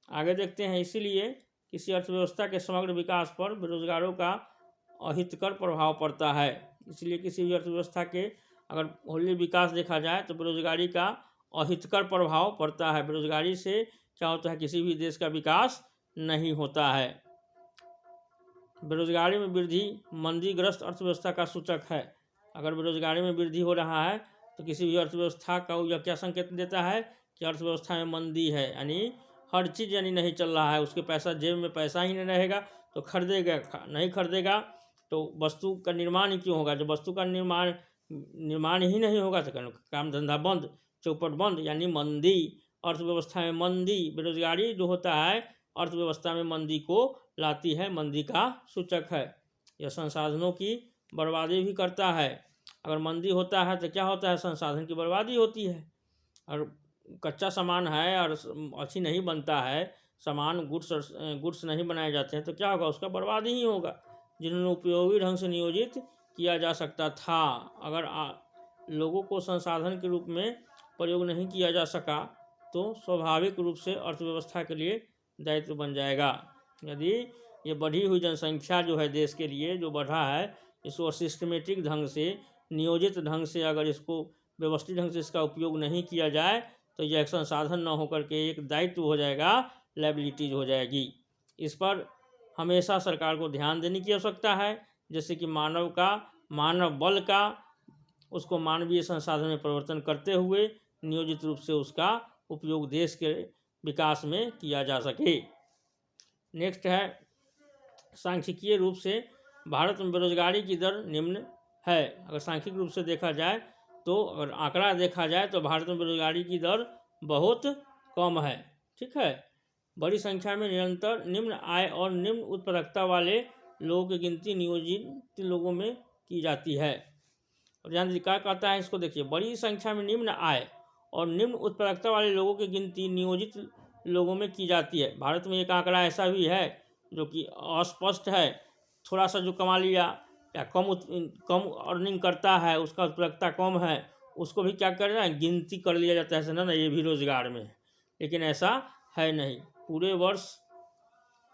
S1: आगे देखते हैं, इसीलिए किसी अर्थव्यवस्था के समग्र विकास पर बेरोजगारों का अहितकर प्रभाव पड़ता है। इसलिए किसी भी अर्थव्यवस्था के अगर होली विकास देखा जाए तो बेरोजगारी का अहितकर प्रभाव पड़ता है। बेरोजगारी से क्या होता है, किसी भी देश का विकास नहीं होता है। बेरोजगारी में वृद्धि मंदीग्रस्त अर्थव्यवस्था का सूचक है। अगर बेरोजगारी में वृद्धि हो रहा है तो किसी भी अर्थव्यवस्था का यह क्या संकेत देता है कि अर्थव्यवस्था में मंदी है, यानी हर चीज़ यानी नहीं चल रहा है, उसके जेब में पैसा ही नहीं रहेगा तो खरीदेगा नहीं खरीदेगा तो वस्तु का निर्माण ही क्यों होगा? जब वस्तु का निर्माण ही नहीं होगा तो काम धंधा बंद, चौपट बंद, यानी मंदी, अर्थव्यवस्था में मंदी, बेरोजगारी जो होता है अर्थव्यवस्था में मंदी को लाती है, मंदी का सूचक है। यह संसाधनों की बर्बादी भी करता है। अगर मंदी होता है तो क्या होता है? संसाधन की बर्बादी होती है। और कच्चा सामान है और अच्छी नहीं बनता है, सामान गुड्स नहीं बनाए जाते हैं तो क्या होगा? उसका बर्बादी ही होगा। जिन्होंने उपयोगी ढंग से नियोजित किया जा सकता था, अगर लोगों को संसाधन के रूप में प्रयोग नहीं किया जा सका तो स्वाभाविक रूप से अर्थव्यवस्था के लिए दायित्व बन जाएगा। यदि ये बढ़ी हुई जनसंख्या जो है देश के लिए जो बढ़ा है, इसको सिस्टमेटिक ढंग से, नियोजित ढंग से, अगर इसको व्यवस्थित ढंग से इसका उपयोग नहीं किया जाए तो यह एक संसाधन न होकर के एक दायित्व हो जाएगा, लायबिलिटीज हो जाएगी। इस पर हमेशा सरकार को ध्यान देने की आवश्यकता है, जैसे कि मानव बल का, उसको मानवीय संसाधन में परिवर्तन करते हुए नियोजित रूप से उसका उपयोग देश के विकास में किया जा सके। नेक्स्ट है, सांख्यिकीय रूप से भारत में बेरोजगारी की दर निम्न है। अगर सांख्यिक रूप से देखा जाए तो, अगर आंकड़ा देखा जाए तो भारत में बेरोजगारी की दर बहुत कम है। ठीक है, बड़ी संख्या में निरंतर निम्न आय और निम्न उत्पादकता वाले लोगों की गिनती नियोजित लोगों में की जाती है। और ध्यान दीजिए क्या कहता है, इसको देखिए, बड़ी संख्या में निम्न आय और निम्न उत्पादकता वाले लोगों की गिनती नियोजित लोगों में की जाती है। भारत में एक आंकड़ा ऐसा भी है जो कि अस्पष्ट है, थोड़ा सा जो कमा लिया या कम अर्निंग करता है, उसका उत्पादकता कम है, उसको भी क्या कर रहा है? गिनती कर लिया जाता है ना, ये भी रोजगार में है। लेकिन ऐसा है नहीं, पूरे वर्ष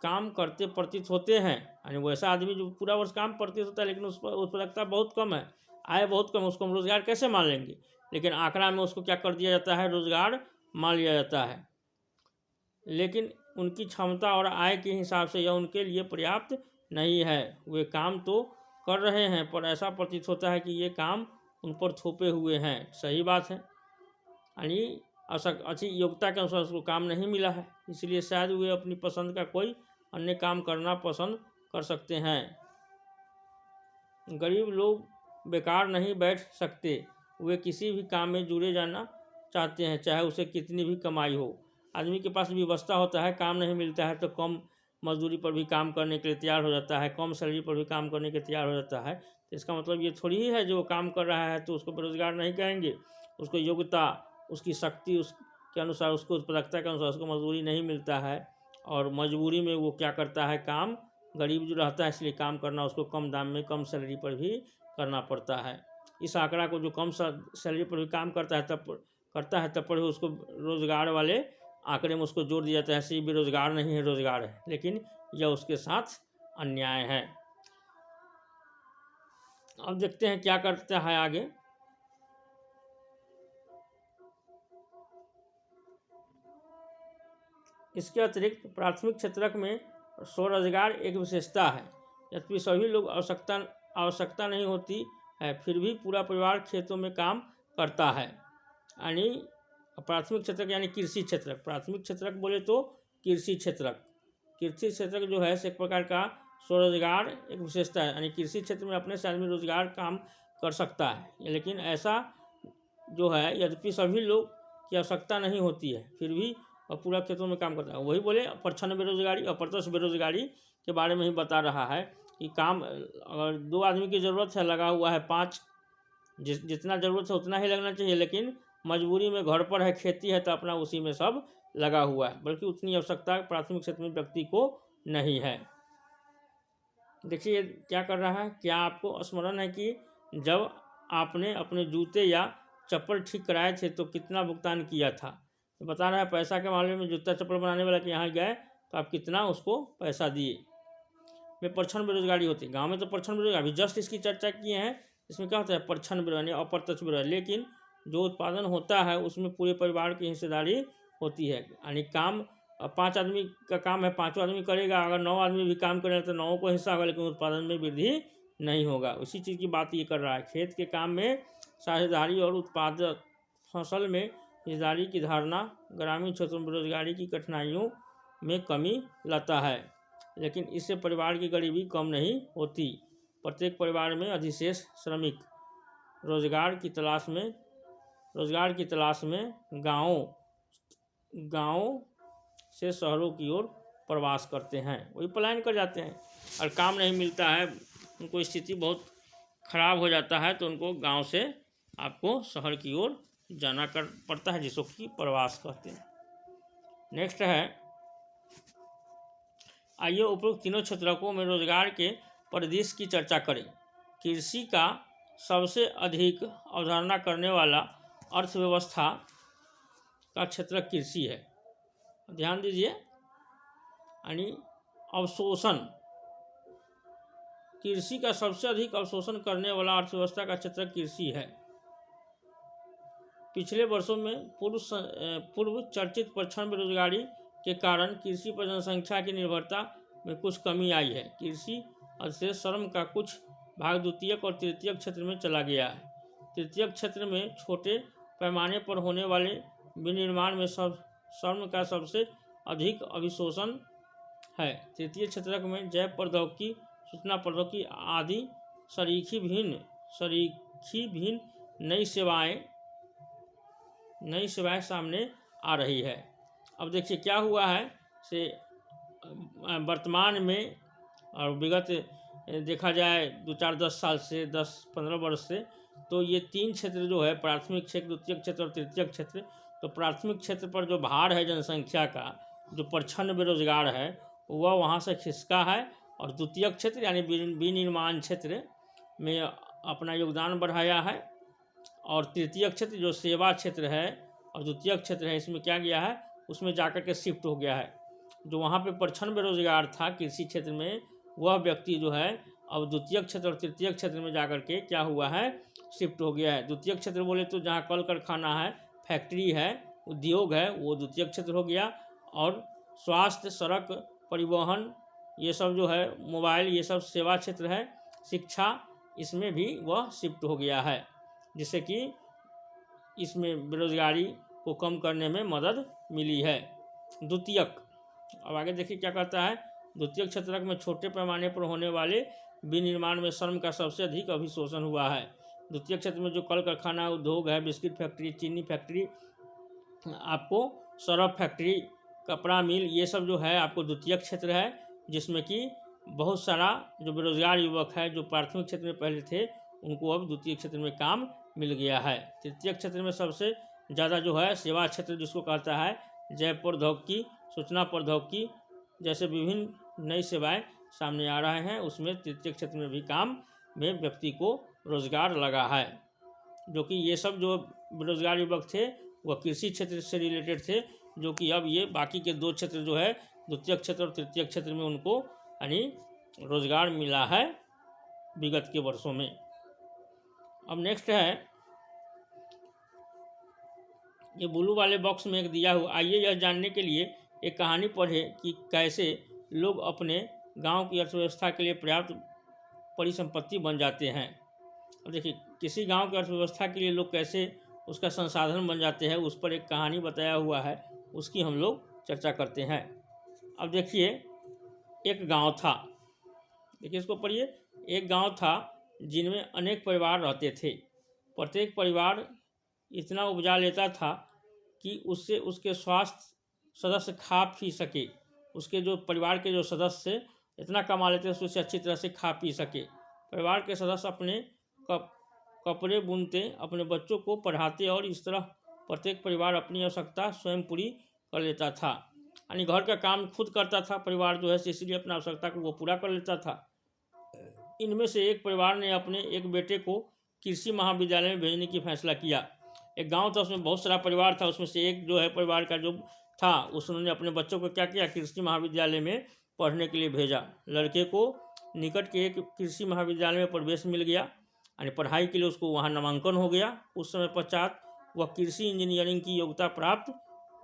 S1: काम करते प्रतीत होते हैं, यानी वैसा आदमी जो पूरा वर्ष काम प्रतीत होता है लेकिन उस पर उत्पादकता बहुत कम है, आय बहुत कम, उसको हम रोजगार कैसे मान लेंगे? लेकिन आंकड़ा में उसको क्या कर दिया जाता है? रोजगार मान लिया जाता है। लेकिन उनकी क्षमता और आय के हिसाब से यह उनके लिए पर्याप्त नहीं है। वे काम तो कर रहे हैं पर ऐसा प्रतीत होता है कि ये काम उन पर थोपे हुए हैं। सही बात है, यानी अच्छी योग्यता के अनुसार उसको काम नहीं मिला है, इसलिए शायद वे अपनी पसंद का कोई अन्य काम करना पसंद कर सकते हैं। गरीब लोग बेकार नहीं बैठ सकते, वे किसी भी काम में जुड़े जाना चाहते हैं, चाहे उसे कितनी भी कमाई हो। आदमी के पास व्यवस्था होता है, काम नहीं मिलता है तो कम मजदूरी पर भी काम करने के लिए तैयार हो जाता है, कम सैलरी पर भी काम करने के तैयार हो जाता है। तो इसका मतलब ये थोड़ी ही है जो काम कर रहा है तो उसको बेरोजगार नहीं कहेंगे। उसको योग्यता, उसकी शक्ति, उसके अनुसार, उसको उत्पादकता के अनुसार उसको मजदूरी नहीं मिलता है और मजबूरी में वो क्या करता है? काम, गरीब जो रहता है इसलिए काम करना उसको कम दाम में, कम सैलरी पर भी करना पड़ता है। इस आंकड़ा को जो कम सैलरी पर भी काम करता है तब पर उसको रोजगार वाले आंकड़े में उसको जोड़ दिया जाता है, ऐसे बेरोजगार नहीं है, रोजगार है, लेकिन यह उसके साथ अन्याय है। अब देखते हैं क्या करता है आगे। इसके अतिरिक्त प्राथमिक क्षेत्र में स्वरोजगार एक विशेषता है। यद्यपि सभी लोग आवश्यकता नहीं होती है, फिर भी पूरा परिवार खेतों में काम करता है। यानी प्राथमिक क्षेत्रक यानी कृषि क्षेत्रक, प्राथमिक क्षेत्रक बोले तो कृषि क्षेत्रक जो है एक प्रकार का स्वरोजगार एक विशेषता है। यानी कृषि क्षेत्र में अपने से आदमी रोजगार काम कर सकता है। लेकिन ऐसा जो है, यद्यपि सभी लोग की आवश्यकता नहीं होती है, फिर भी और पूरा खेतों में काम करता है। वही बोले प्रच्छन्न बेरोजगारी, अप्रत्यक्ष बेरोजगारी के बारे में ही बता रहा है कि काम, अगर 2 आदमी की ज़रूरत है, लगा हुआ है 5, जितना ज़रूरत है उतना ही लगना चाहिए, लेकिन मजबूरी में घर पर है, खेती है तो अपना उसी में सब लगा हुआ है, बल्कि उतनी आवश्यकता प्राथमिक क्षेत्र में व्यक्ति को नहीं है। देखिए क्या कर रहा है, क्या आपको स्मरण है कि जब आपने अपने जूते या चप्पल ठीक कराए थे तो कितना भुगतान किया था? तो बता रहा है पैसा के मामले में जूता चप्पल बनाने वाला के यहाँ गए तो आप कितना उसको पैसा दिए। में प्रच्छन्न बेरोजगारी होती है, गाँव में तो प्रच्छन्न बेरोजगारी, जस्ट इसकी चर्चा किए हैं। इसमें क्या होता है? प्रच्छन्न बेरोजगारी, अप्रत्यक्ष बेरोजगारी। लेकिन जो उत्पादन होता है उसमें पूरे परिवार की हिस्सेदारी होती है। यानी काम 5 आदमी का काम है, 5 आदमी करेगा, अगर 9 आदमी भी काम करें तो 9 को हिस्सा होगा, लेकिन उत्पादन में वृद्धि नहीं होगा। उसी चीज़ की बात ये कर रहा है। खेत के काम में साझेदारी और उत्पादक फसल में हिस्सेदारी की धारणा ग्रामीण क्षेत्रों में बेरोजगारी की कठिनाइयों में कमी लाता है, लेकिन इससे परिवार की गरीबी कम नहीं होती। प्रत्येक परिवार में अधिशेष श्रमिक रोजगार की तलाश में गाँव से शहरों की ओर प्रवास करते हैं, वही पलायन कर जाते हैं। और काम नहीं मिलता है, उनको स्थिति बहुत खराब हो जाता है, तो उनको गांव से आपको शहर की ओर जाना पड़ता है, जिसको कि प्रवास कहते हैं। नेक्स्ट है, आइए उपरोक्त तीनों क्षेत्रकों में रोजगार के परिदृश्य की चर्चा करें। कृषि का सबसे अधिक अवधारणा करने वाला अर्थव्यवस्था का क्षेत्र कृषि है। ध्यान दीजिए, यानी अवशोषण, कृषि का सबसे अधिक अवशोषण करने वाला अर्थव्यवस्था का क्षेत्र कृषि है। पिछले वर्षों में पूर्व चर्चित प्रक्षण बेरोजगारी के कारण कृषि पर जनसंख्या की निर्भरता में कुछ कमी आई है। कृषि अधिशेष श्रम का कुछ भाग द्वितीयक और तृतीयक क्षेत्र में चला गया है। तृतीयक क्षेत्र में छोटे पैमाने पर होने वाले विनिर्माण में श्रम का सबसे अधिक अभिशोषण है। तृतीय क्षेत्र में जैव प्रौद्योगिकी, सूचना प्रौद्योगिकी आदि सरीखी भिन्न नई सेवाएं सामने आ रही है। अब देखिए क्या हुआ है से वर्तमान में और विगत देखा जाए 2-4-10 साल से 10-15 वर्ष से, तो ये तीन क्षेत्र जो है, प्राथमिक क्षेत्र, द्वितीयक क्षेत्र और तृतीयक क्षेत्र, तो प्राथमिक क्षेत्र पर जो भार है जनसंख्या का, जो प्रच्छन्न बेरोजगार है, वह वहाँ से खिसका है, और द्वितीयक क्षेत्र यानी विनिर्माण क्षेत्र में अपना योगदान बढ़ाया है, और तृतीयक क्षेत्र जो सेवा क्षेत्र है और द्वितीयक क्षेत्र है, इसमें क्या गया है, उसमें जाकर के शिफ्ट हो गया है। जो वहाँ पे प्रच्छन्न बेरोजगार था कृषि क्षेत्र में, वह व्यक्ति जो है अब द्वितीयक क्षेत्र और तृतीयक क्षेत्र में जाकर के क्या हुआ है, शिफ्ट हो गया है। द्वितीयक क्षेत्र बोले तो जहाँ कल कारखाना है, फैक्ट्री है, उद्योग है, वो द्वितीयक क्षेत्र हो गया। और स्वास्थ्य, सड़क, परिवहन, ये सब जो है, मोबाइल, ये सब सेवा क्षेत्र है। शिक्षा, इसमें भी वह शिफ्ट हो गया है, जिससे कि इसमें बेरोजगारी को कम करने में मदद मिली है। द्वितीयक, अब आगे देखिए क्या कहता है। द्वितीयक क्षेत्र में छोटे पैमाने पर होने वाले विनिर्माण में श्रम का सबसे अधिक अभिशोषण हुआ है। द्वितीय क्षेत्र में जो कल कारखाना, उद्योग है, बिस्किट फैक्ट्री, चीनी फैक्ट्री, आपको सरफ फैक्ट्री, कपड़ा मिल, ये सब जो है आपको द्वितीय क्षेत्र है, जिसमें कि बहुत सारा जो बेरोजगार युवक है, जो प्राथमिक क्षेत्र में पहले थे, उनको अब द्वितीय क्षेत्र में काम मिल गया है। तृतीय क्षेत्र में सबसे ज़्यादा जो है सेवा क्षेत्र, जिसको कहता है जैव प्रौद्योगिकी, सूचना प्रौद्योगिकी जैसे विभिन्न नई सेवाएं सामने आ रहे हैं, उसमें तृतीय क्षेत्र में भी काम में व्यक्ति को रोजगार लगा है। जो कि ये सब जो बेरोजगार युवक थे वह कृषि क्षेत्र से रिलेटेड थे, जो कि अब ये बाकी के दो क्षेत्र जो है द्वितीय क्षेत्र और तृतीय क्षेत्र में उनको यानी रोजगार मिला है विगत के वर्षों में। अब नेक्स्ट है, ये ब्लू वाले बॉक्स में एक दिया हुआ, आइए यह जानने के लिए एक कहानी पढ़ें कि कैसे लोग अपने गांव की अर्थव्यवस्था के लिए पर्याप्त परिसंपत्ति बन जाते हैं। अब देखिए, किसी गांव की अर्थव्यवस्था के लिए लोग कैसे उसका संसाधन बन जाते हैं, उस पर एक कहानी बताया हुआ है, उसकी हम लोग चर्चा करते हैं। अब देखिए, एक गांव था, देखिए इसको पढ़िए। एक गांव था जिनमें अनेक परिवार रहते थे। प्रत्येक परिवार इतना उपजा लेता था कि उससे उसके स्वास्थ्य सदस्य खा पी सके। उसके जो परिवार के जो सदस्य इतना कमा लेते थे उससे अच्छी तरह से खा पी सके। परिवार के सदस्य अपने कपड़े बुनते, अपने बच्चों को पढ़ाते, और इस तरह प्रत्येक परिवार अपनी आवश्यकता स्वयं पूरी कर लेता था। यानी घर का काम खुद करता था परिवार जो है, इसलिए अपना आवश्यकता को वो पूरा कर लेता था। इनमें से एक परिवार ने अपने एक बेटे को कृषि महाविद्यालय में भेजने की फैसला किया। एक गांव था, उसमें बहुत सारा परिवार था, उसमें से एक जो है परिवार का जो था, उसने अपने बच्चों को क्या किया, कृषि महाविद्यालय में पढ़ने के लिए भेजा। लड़के को निकट के एक कृषि महाविद्यालय में प्रवेश मिल गया, यानी पढ़ाई के लिए उसको वहाँ नामांकन हो गया। उस समय पश्चात वह कृषि इंजीनियरिंग की योग्यता प्राप्त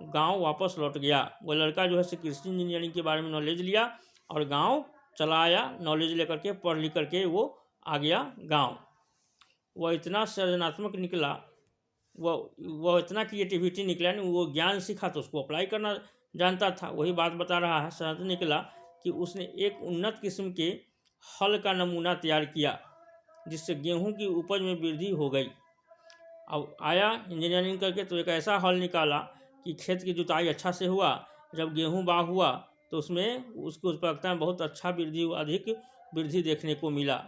S1: गांव वापस लौट गया। वह लड़का जो है कृषि इंजीनियरिंग के बारे में नॉलेज लिया और गांव चला आया। नॉलेज लेकर के, पढ़ लिख करके वो आ गया गांव। वह इतना सृजनात्मक निकला, वह इतना क्रिएटिविटी निकला, नहीं वो ज्ञान सीखा तो उसको अप्लाई करना जानता था। वही बात बता रहा है, सृजन निकला कि उसने एक उन्नत किस्म के हल का नमूना तैयार किया, जिससे गेहूं की उपज में वृद्धि हो गई। अब आया इंजीनियरिंग करके तो एक ऐसा हल निकाला कि खेत की जुताई अच्छा से हुआ। जब गेहूं बाग हुआ तो उसमें उसकी उत्पादकता में बहुत अच्छा वृद्धि, अधिक वृद्धि देखने को मिला।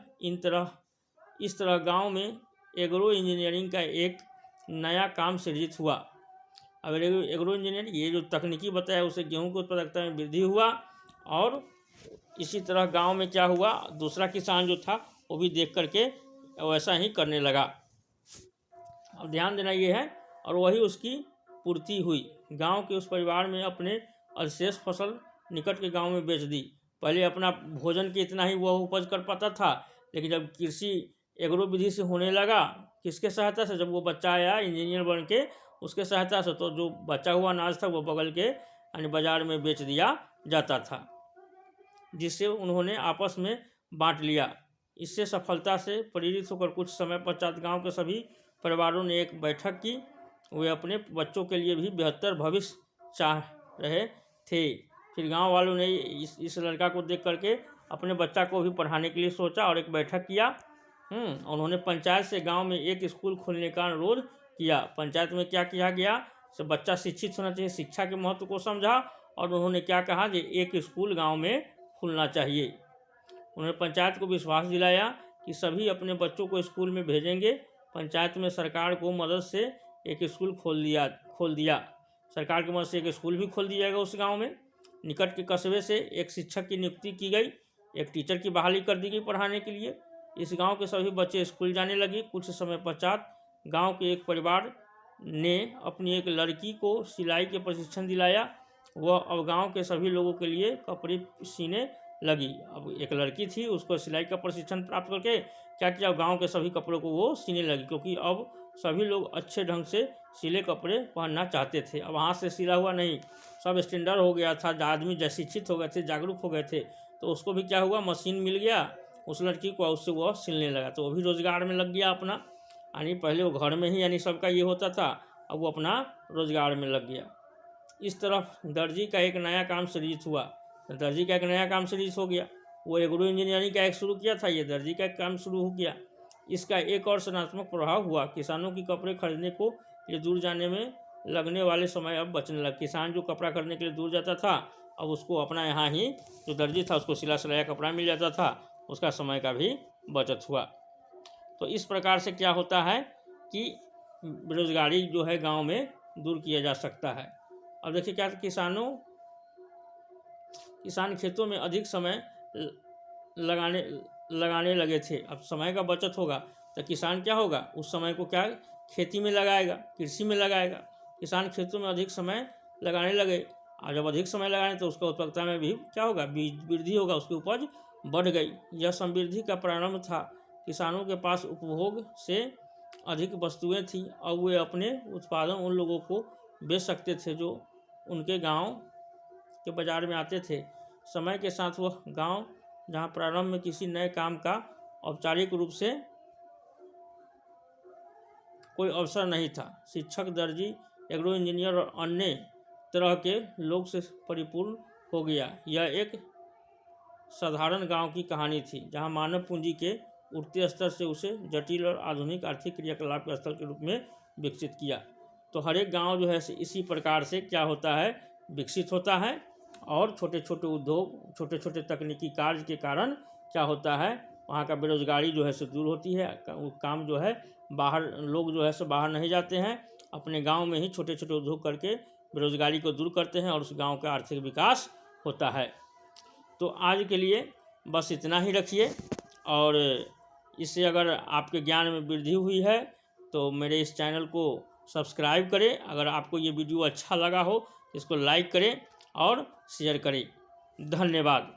S1: इस तरह गांव में एग्रो इंजीनियरिंग का एक नया काम सृजित हुआ। अब एग्रो इंजीनियर ये जो तकनीकी बताया उससे गेहूं की उत्पादकता में वृद्धि हुआ। और इसी तरह गांव में क्या हुआ, दूसरा किसान जो था वो भी देख करके वैसा ही करने लगा। अब ध्यान देना ये है, और वही उसकी पूर्ति हुई। गांव के उस परिवार में अपने अवशेष फसल निकट के गांव में बेच दी। पहले अपना भोजन के इतना ही वह उपज कर पाता था, लेकिन जब कृषि एग्रो विधि से होने लगा, किसके सहायता से, जब वो बच्चा आया इंजीनियर बन के उसके सहायता से, तो जो बचा हुआ अनाज था वो बगल के यानी बाजार में बेच दिया जाता था, जिससे उन्होंने आपस में बांट लिया। इससे सफलता से प्रेरित होकर कुछ समय पश्चात गांव के सभी परिवारों ने एक बैठक की। वे अपने बच्चों के लिए भी बेहतर भविष्य चाह रहे थे। फिर गांव वालों ने इस लड़का को देख करके अपने बच्चा को भी पढ़ाने के लिए सोचा और एक बैठक किया। उन्होंने पंचायत से गांव में एक स्कूल खोलने का अनुरोध किया। पंचायत में क्या किया गया, सब बच्चा शिक्षित होना चाहिए, शिक्षा के महत्व को समझा, और उन्होंने क्या कहा कि एक स्कूल गांव में खुलना चाहिए। उन्होंने पंचायत को विश्वास दिलाया कि सभी अपने बच्चों को स्कूल में भेजेंगे। पंचायत में सरकार को मदद से एक स्कूल खोल दिया। सरकार की मदद से एक स्कूल भी खोल दिया जाएगा उस गांव में। निकट के कस्बे से एक शिक्षक की नियुक्ति की गई, एक टीचर की बहाली कर दी गई पढ़ाने के लिए। इस गांव के सभी बच्चे स्कूल जाने लगे। कुछ समय पश्चात गांव के एक परिवार ने अपनी एक लड़की को सिलाई के प्रशिक्षण दिलाया। वह अब गांव के सभी लोगों के लिए कपड़े सीने लगी। अब एक लड़की थी, उसको सिलाई का प्रशिक्षण प्राप्त करके क्या किया, गांव के सभी कपड़ों को वो सीने लगी, क्योंकि अब सभी लोग अच्छे ढंग से सिले कपड़े पहनना चाहते थे। अब हाथ से सिला हुआ नहीं, सब स्टैंडर्ड हो गया था, आदमी शिक्षित हो गए थे, जागरूक हो गए थे, तो उसको भी क्या हुआ, मशीन मिल गया उस लड़की को, उससे वह सिलने लगा, तो वो भी रोजगार में लग गया अपना। यानी पहले वो घर में ही यानी सबका ये होता था, अब वो अपना रोजगार में लग गया। इस तरफ दर्जी का एक नया काम सृजित हुआ। दर्जी का एक नया काम सृजित हो गया। वो एग्रो इंजीनियरिंग का एक शुरू किया था, ये दर्जी का एक काम शुरू हो गया। इसका एक और सकारात्मक प्रभाव हुआ। किसानों की कपड़े खरीदने को लिए दूर जाने में लगने वाले समय अब बचने लगा। किसान जो कपड़ा खरीदने के लिए दूर जाता था, अब उसको अपना यहाँ ही जो दर्जी था उसको सिला सिलाया कपड़ा मिल जाता था, उसका समय का भी बचत हुआ। तो इस प्रकार से क्या होता है कि बेरोजगारी जो है गांव में दूर किया जा सकता है। अब देखिए क्या, किसान खेतों में अधिक समय लगाने लगे थे। अब समय का बचत होगा तो किसान क्या होगा, उस समय को क्या खेती में लगाएगा, कृषि में लगाएगा। किसान खेतों में अधिक समय लगाने लगे, और जब अधिक समय लगाने तो उसका उत्पादकता में भी क्या होगा, वृद्धि होगा, उसकी उपज बढ़ गई। यह समृद्धि का प्रारंभ था। किसानों के पास उपभोग से अधिक वस्तुएं थी। अब वे अपने उत्पादन उन लोगों को बेच सकते थे जो उनके गांव के बाजार में आते थे। समय के साथ वह गांव जहां प्रारंभ में किसी नए काम का औपचारिक रूप से कोई अवसर नहीं था, शिक्षक, दर्जी, एग्रो इंजीनियर और अन्य तरह के लोग से परिपूर्ण हो गया। यह एक साधारण गांव की कहानी थी, जहां मानव पूंजी के उठते स्तर से उसे जटिल और आधुनिक आर्थिक क्रियाकलाप के स्थल के रूप में विकसित किया। तो हर एक गाँव जो है इसी प्रकार से क्या होता है, विकसित होता है। और छोटे छोटे उद्योग, छोटे छोटे तकनीकी कार्य के कारण क्या होता है, वहाँ का बेरोजगारी जो है से दूर होती है। काम जो है बाहर, लोग जो है सो बाहर नहीं जाते हैं, अपने गांव में ही छोटे छोटे उद्योग करके बेरोजगारी को दूर करते हैं और उस गांव का आर्थिक विकास होता है। तो आज के लिए बस इतना ही रखिए, और इससे अगर आपके ज्ञान में वृद्धि हुई है तो मेरे इस चैनल को सब्सक्राइब करें। अगर आपको ये वीडियो अच्छा लगा हो इसको लाइक करें और शेयर करें। धन्यवाद।